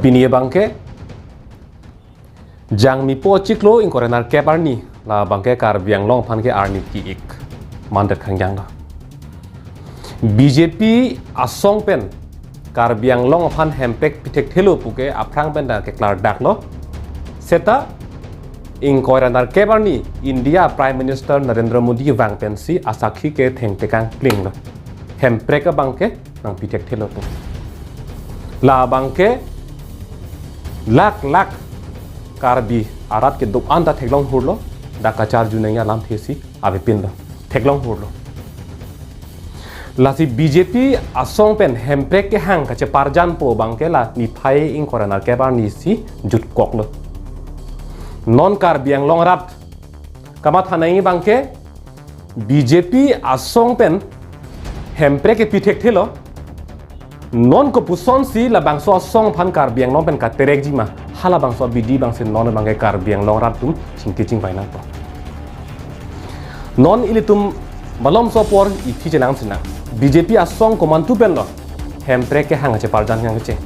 Bini bangke jang mi po ciklo in korenar ke barni la bangke kar biang long pan ke arni ki ik mandat khangjang la BJP asong pen kar biang long pan hempek pitek thelo puke aprang pen da ke klar daklo seta in korenar ke barni India Prime Minister Narendra Modi wang pen si asakhi ke theng tekang kling la hempek bangke nang pitek thelo pu la bangke lak karbi arat ke duk anta theklong hurlo da kachar junaya lam thesi ave pinlo theklong hurlo lasi BJP asong pen hemprek ke hang kache parjan po bangke la ni phai ing korana ke bar ni si jut koklo non kar biang long rat kamat hanai bangke BJP asong pen hemprek ke pithek thelo non ko puson si la bangso song phan kar biang long pen ka terek jima hala bangso bidi bangsen non bangke kar biang long rat tum ching pai nang to non ilitum malom so por ithi jelang sina BJP asong ko mantu pen lo hemprek ke hang che parjan yang che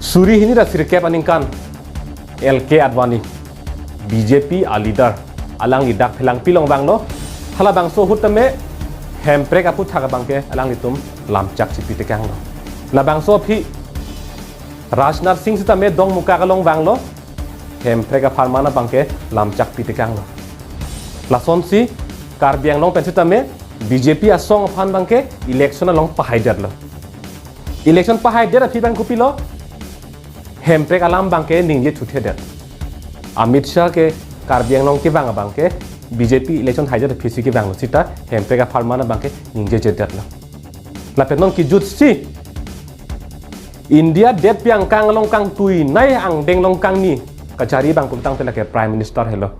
suri hini ra sirke paningkan LK Advani BJP a leader alang idak phelang pilong bang lo hala bangso hutame hemprek apu thaga bangke alang litum lam chak chipi tekang lo la bangso phi Rajnath Singh sita me dong muka kalong bang lo hemprek a pharmana bangke lam chak pi tekang lo la son si kar biang long pen sita me BJP asong phan bangke election long pahai dat lo election pahai dat phi bang kupi lo hemprek alam bangke ningje thuthe dat Amit Shah ke kar biang long ke bang bangke BJP election hajar phisi ke bang lo sita hemprek a pharmana bangke ningje jedat lo la penon ki jut si India det piang kang long kang tui nai ang deng long kang ni kachari bang kum tang ke Prime Minister hello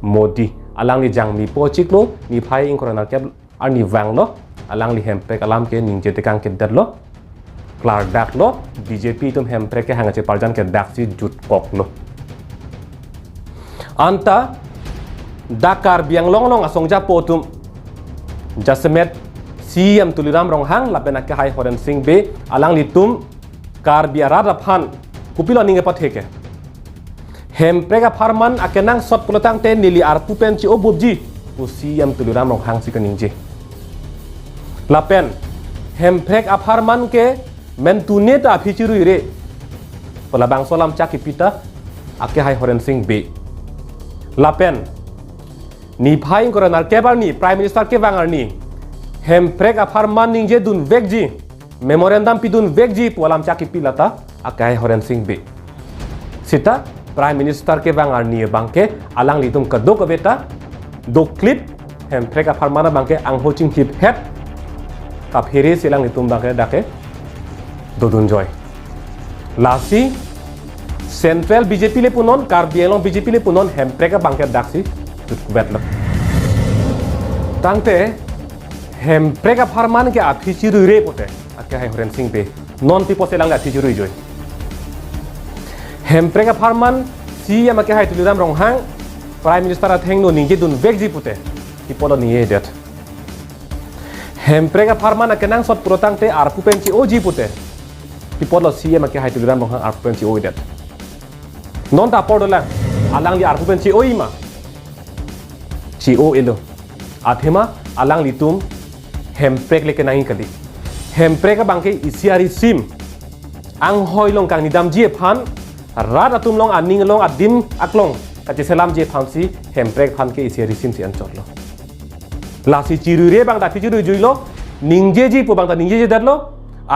Modi alang li jang mi po chiklo ni phai ing corona ke ani wang lo alang li hemprek alam ke ningje te kang ke dat lo klar dak lo BJP tum hemprek ke hanga che parjan ke dak si jut kok lo anta Dakar biang long long asong ja potum Jasmet CM tuliram rong hang lapena ke hai Horen Singh be alang litum kar biarada phan kupilo ninge patheke hemprega farman akenang sot kulotang te nili arpu pen chi obubji u CM tuliram rong hang sikaninje lapen hempreg afarman ke mentuneta phichiru re pola bang solam chakipita ake hai Horen Singh be lapen ni phai koranar kebar ni Prime Minister ke bangar ni hemprek afarman ningje dun vekji memorandum pidun vekji polam chaki pilata akai Horen Singh be sita Prime Minister ke bangar ni bangke alang litum kadok beta do clip hemprek afarmana bangke ang hoching clip head ka phiri silang litum bangke dake dodun joy lasi Central BJP le punon kar bielong BJP le punon hemprek bangke daksi bet lo tangte hemprek farman ke afichiru re pote ake hai Horen Singh be non pipo selang la afichiru joy hemprek farman si ake hai tuliram rong hang Prime Minister atheng no ningje dun vekji pote pipo lo niye det hemprek farman ake nang sot protang te arpu penchi oji pote pipo lo si ake hai tuliram rong hang arpu penchi oi det non ta podola alang li arpu penchi oi ma CO elo athema alang litum hemprek leke nai kali hemprek bangke isiari sim ang hoi long kang nidam je phan rat atum long aning long adim aklong kache selam je phan si hemprek phan ke isiari sim si anchot lo lasi chiru re bang da chiru jui lo ningje ji pu bang da ningje je darlo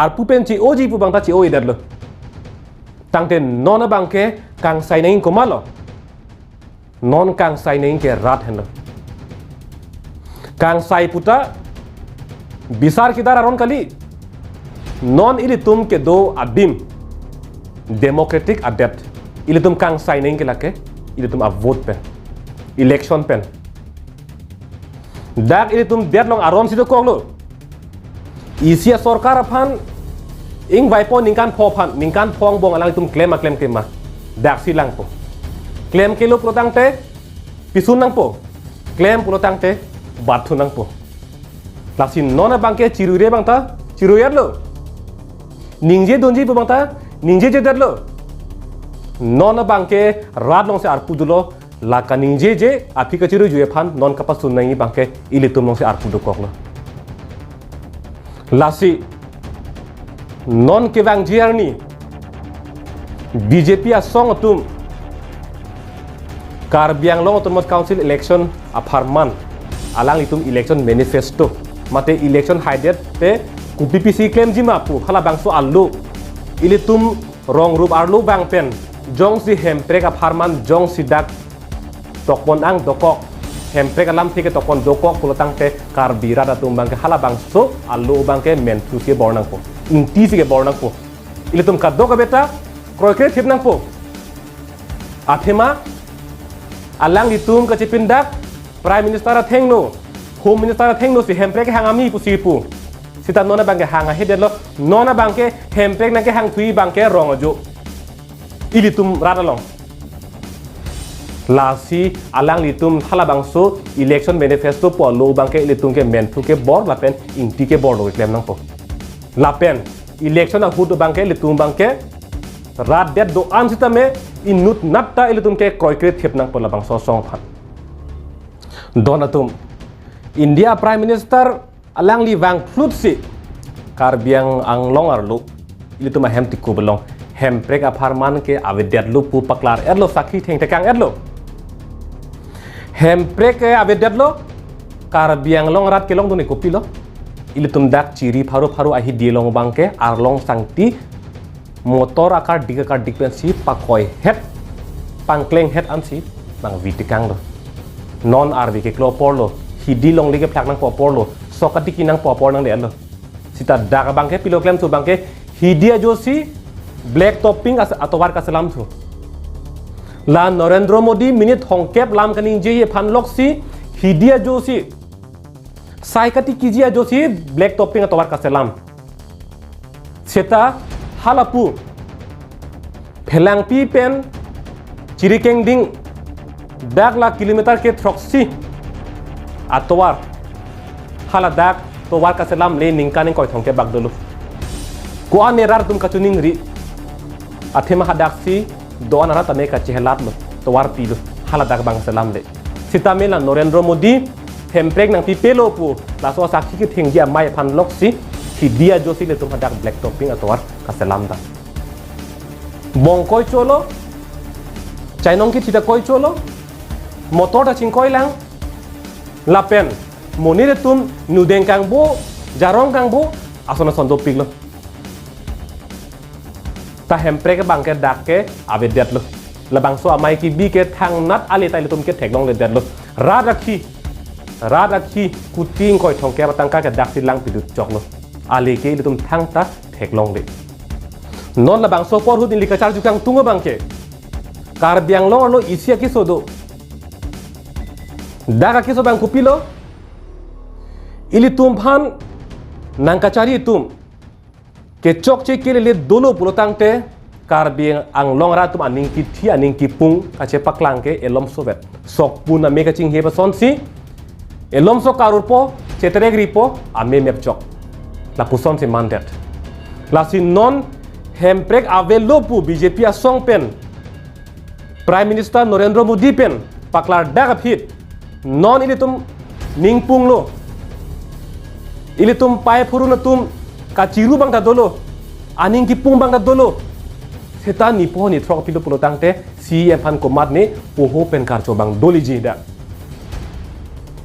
ar pu pen chi o ji pu bang da chi o darlo tangte non bangke kang sai nai ko malo non kang sai nai ke rat hen lo kang sai puta bisar kidar aron kali non ilitum ke do abim democratic adept ilitum kang sai neng ke lake ilitum a vote pen election pen dak ilitum deadlong aron sido konglo isia sorkar aphan ing vaipo ningkan pho phan ningkan phong bong alang tum claim ke ma dak silang po claim ke lo protang te pisun nang po claim protang te bathu nang po lasin nona bangke ciru re bangta ciru yar lo ningje donji po bangta ninje je derlo non bangke rat long se arpu dulo la ka ninje je api ka chiru jue phan non ka pasun nai bangke ilitum long se arpu du kok lo lasi non ke bang jiarni BJP a song tum Karbiang long autonomous council election aparman alang itum election manifesto mate election hided te ku PPC claim jima pu khala bangso allu ilitum rong rup arlu bang pen jong si hemprek aparman jong si dak tokpon ang dokok hemprek alam thike tokpon dokok pulotang te karbira da tum bangke khala bangso allu bangke men tu ke bornang po inti si ke bornang po ilitum kaddo ka beta kroike thip nang po athema alang itum ka chipindak prime minister a thengno home minister a thengno si hemprek hangami pu sipu sita nona bangke hanga hedelo nona bangke hemprek nang ke hang thui bangke rongojo ilitum radalong lasi alang litum hala bangso election manifesto po lo bangke ilitum ke mentu ke bor lapen inti ke bor lo klem nang po lapen election a hudu bangke litum bangke rat det do ansita me inut natta ilitum ke kroikre thep nang pola bang so song phat donatum India prime minister alang li wang flut si karbiang ang long arlu ilitum hem tikku belong hem prek aparman ke avedet lu pu paklar erlo sakhi theng tekang erlo hem prek ke avedet lo karbiang long rat ke long dune kopi lo ilitum dak ciri pharu pharu ahi dilong bangke arlong sangti motor akar dikpen si pakoi het pangkleng het an si bang vitikang lo non arbi ke klo porlo hidi long lige plak nang popor lo sokati kinang popor nang de lo sita dak bangke piloklem tu bangke hidia josi black topping atowar ka salam tu la Narendra Modi minute hongkep lam kaning je ye phanlok si hidia josi saikati kijia josi black topping atowar ka salam seta halapu phelang pi pen chirikeng ding dak la kilometer ke troxi atwar hala dak to war ka selam le ningkaning koi thongke bagdolu ko anerar tum kachuning ri athema hadak si do anara tame ka chehelat lo to war pi lo hala dak bang selam le sita mela Narendra Modi hemprek nang pi pelo pu la so sakhi ki thengji amai phan lok si hidia josi le tum hadak black topping atwar ka selam da bong koi cholo chainong ki thida koi cholo motor ta ching koi lang lapen monire tum nudeng kang bo jarong kang bo asona sondo piglo ta hemprek bangke dakke abedet lo la bangso amai ki bi ke thang nat ale tai tum ke theklong le det lo radakhi kuting koi thongke batangka ke dak silang pidut choklo ale ke tum thang ta theklong le non la bangso por hudin likachar jukang tungo bangke karbiang lo isia ki sodo daga ki so bang kupilo ili tum phan nangkachari tum ke chok che ke le dolo pulotang te karbiang ang long ra tum aning ki thi aning ki pung kache paklang ke elom sovet sok puna me ka ching heba son si elom so karurpo chetere gripo ame mep chok la puson si mandet la si non hemprek avelopu BJP a song pen Prime Minister Narendra Modi pen paklar daga phit non ilitum ningpung lo ilitum pai phuru na tum kachiru bang da dolo aning ki pung bang da dolo seta ni po ni throk pilo pulotang te CM phan komat ne poho pen karcho bang doli ji da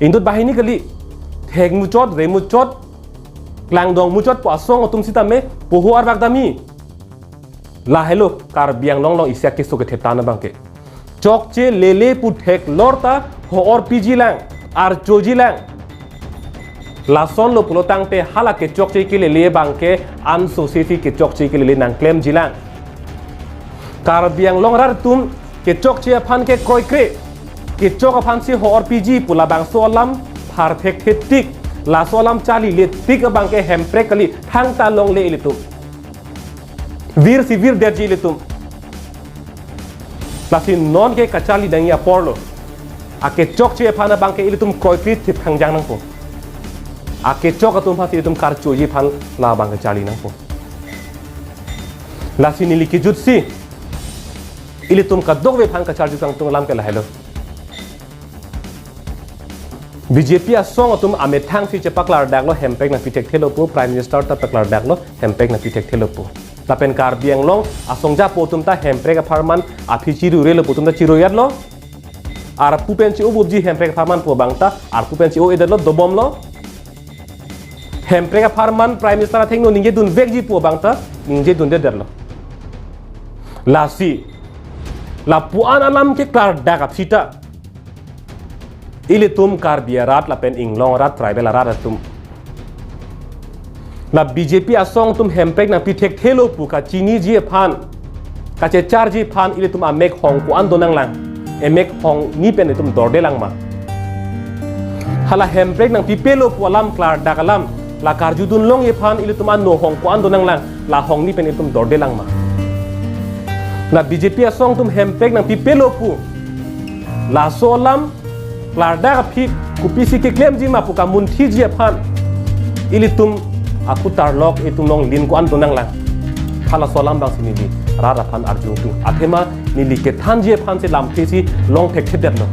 indut bahini kali thek muchot re muchot klang dong muchot po asong tum sita me poho ar bak dami la hello karbiang long long isya ke so ke thepta na bangke chok che lele pu thek lorta ho or pg lang ar choji lang la son lo pulotang te hala ke chok che ke lele bangke an society ke chok che ke lele nang claim jilang karbiang long rar tum ke chok che phan ke koi kre ke chok phan si ho or pg pula bang so lam perfect tik la so lam chali le tik bangke hemprek kali thang ta long le ilitu vir si vir derji ilitum lasi non ke kachali dangia porlo ake chok che phana bangke ilitum koikrit thip khangjang nang po ake chok atum phasi ilitum kar choji phan la bangke chali nang po la sini likijut si ili tum ka dog ve phan ka charju kang tung lam ke la hello BJP asong tum ame thang si che paklar dak lo hempek na pitek thelo pu prime minister ta paklar dak lo hempek na pitek thelo pu la pen kar biang long asong ja po tum ta hempek ka farman api chiru re lo pu tum ta chiru yat lo ar pu pen chi u bubji hempek ka farman pu bangta ar pu pen chi o edel lo dobom lo hempek ka farman prime minister a thengno ninge dun vek ji pu bangta ninge dun de der lo la si la pu an alam ke klar dak ap sita ili tum kar biarat la pen inglong rat tribal rat tum la BJP asong tum hempek na pitek thelo pu ka chini ji phan ka che char ji phan ili tum a mek hong ku an donang lang e mek hong ni pen tum dorde lang ma hala hempek nang pipelo pu alam klar dakalam la karju dun long ye phan ili tum an no hong ku an donang lang la hong ni pen tum dorde lang ma la BJP asong tum hempek nang pipelo pu la solam Larda phi kupisi ke claim ji ma puka mun thi ji phan ili tum aku tarlok itum long lin ku an tonang lang khala solam bang sini di rara phan arjung tu athema ni like than ji phan se lam thi si long thek thep no